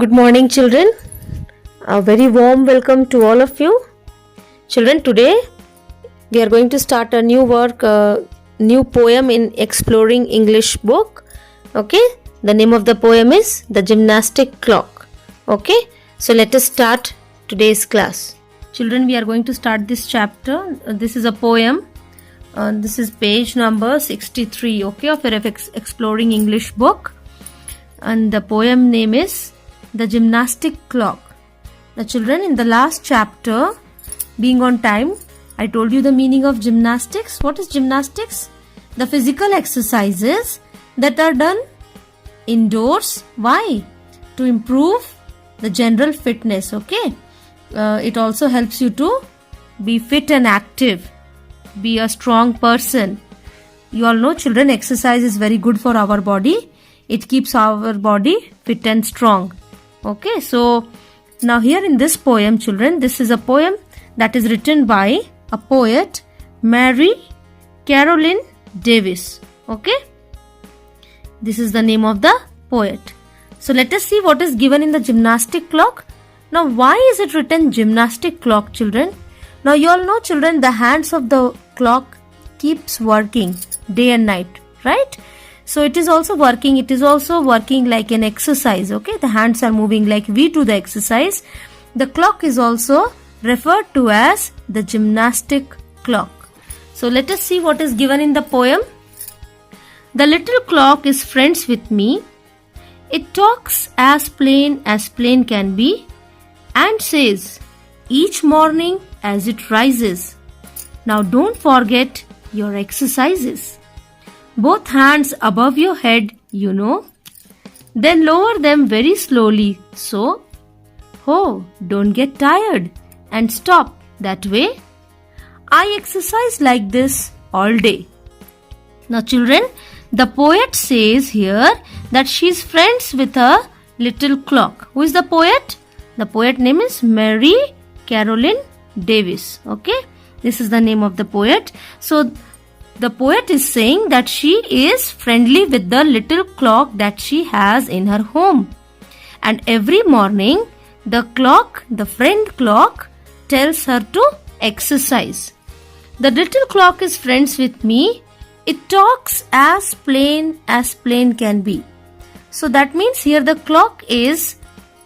Good morning, children. A very warm welcome to all of you. Children, today we are going to start a new work, new poem in Exploring English book. Okay, the name of the poem is The Gymnastic Clock. Okay, so let us start today's class. Children, we are going to start this chapter. This is a poem. This is page number 63, okay, of your Exploring English book. And the poem name is The Gymnastic Clock. Now children, in the last chapter, being on time, I told you the meaning of gymnastics. What is gymnastics? The physical exercises that are done indoors. Why? To improve the general fitness, okay? It also helps you to be fit and active, be a strong person. You all know, children, exercise is very good for our body. It keeps our body fit and strong. Okay, so now here in this poem, children, this is a poem that is written by a poet, Mary Caroline Davis. Okay, this is the name of the poet. So let us see what is given in the gymnastic clock. Now why is it written gymnastic clock, children? Now you all know, children, the hands of the clock keeps working day and night, right? So it is also working like an exercise, okay? The hands are moving like we do the exercise. The clock is also referred to as the gymnastic clock. So let us see what is given in the poem. The little clock is friends with me. It talks as plain can be, and says, each morning as it rises, now don't forget your exercises. Both hands above your head, you know. Then lower them very slowly, so, don't get tired and stop that way. I exercise like this all day. Now children, the poet says here that she is friends with a little clock. Who is the poet? The poet name is Mary Caroline Davis. Okay, this is the name of the poet. So the poet is saying that she is friendly with the little clock that she has in her home. And every morning, the friend clock, tells her to exercise. The little clock is friends with me. It talks as plain can be. So that means here the clock is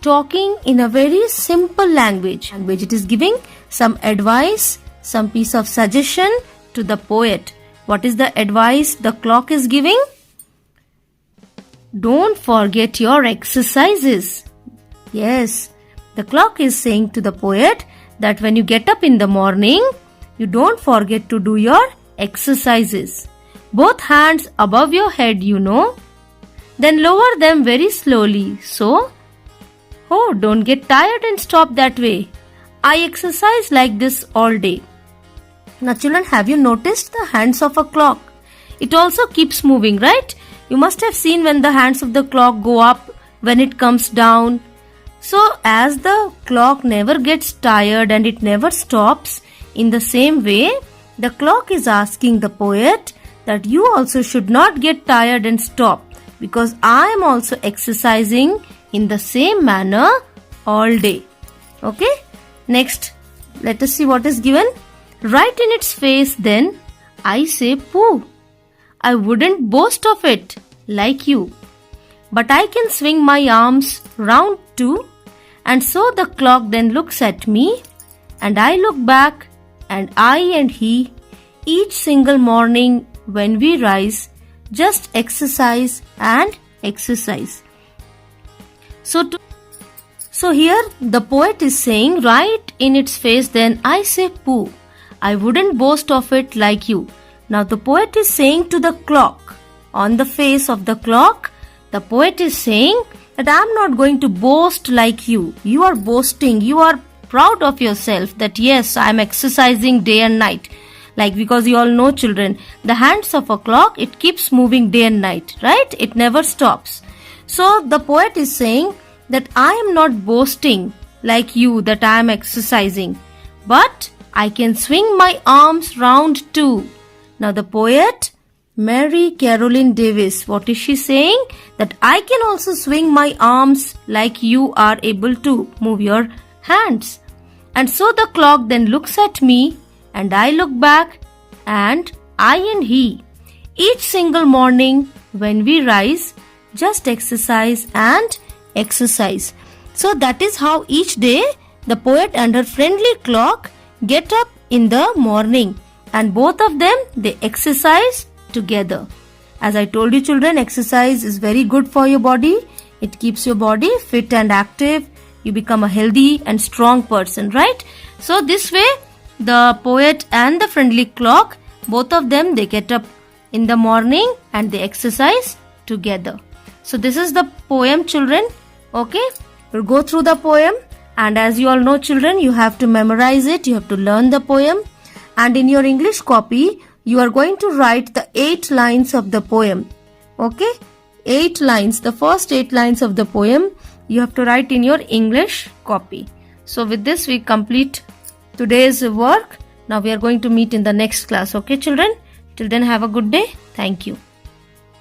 talking in a very simple language. It is giving some advice, some piece of suggestion to the poet. What is the advice the clock is giving? Don't forget your exercises. Yes, the clock is saying to the poet that when you get up in the morning, you don't forget to do your exercises. Both hands above your head, you know. Then lower them very slowly. So, don't get tired and stop that way. I exercise like this all day. Now children, have you noticed the hands of a clock? It also keeps moving, right? You must have seen when the hands of the clock go up, when it comes down. So as the clock never gets tired and it never stops, in the same way, the clock is asking the poet that you also should not get tired and stop, because I am also exercising in the same manner all day. Okay? Next, let us see what is given. Right in its face then, I say pooh. I wouldn't boast of it like you, but I can swing my arms round too. And so the clock then looks at me, and I look back, and I and he, each single morning when we rise, just exercise and exercise. So here the poet is saying, right in its face then, I say pooh. I wouldn't boast of it like you. Now the poet is saying to the clock, on the face of the clock, the poet is saying that I am not going to boast like you. You are boasting, you are proud of yourself that yes, I am exercising day and night. Because you all know, children, the hands of a clock, it keeps moving day and night, right? It never stops. So the poet is saying that I am not boasting like you that I am exercising, but I can swing my arms round too. Now the poet Mary Caroline Davis. What is she saying? That I can also swing my arms like you are able to. Move your hands. And so the clock then looks at me and I look back, and I and he. Each single morning when we rise, just exercise and exercise. So that is how each day the poet and her friendly clock get up in the morning, and both of them, they exercise together. As I told you children, exercise is very good for your body. It keeps your body fit and active. You become a healthy and strong person, right? So this way, the poet and the friendly clock, both of them, they get up in the morning and they exercise together. So this is the poem, children. Okay, we'll go through the poem, and as you all know children, you have to memorize it, you have to learn the poem, and in your English copy you are going to write the 8 lines of the poem. Okay, 8 lines, the first 8 lines of the poem you have to write in your English copy. So with this we complete today's work. Now we are going to meet in the next class. Okay children, till then have a good day. Thank you.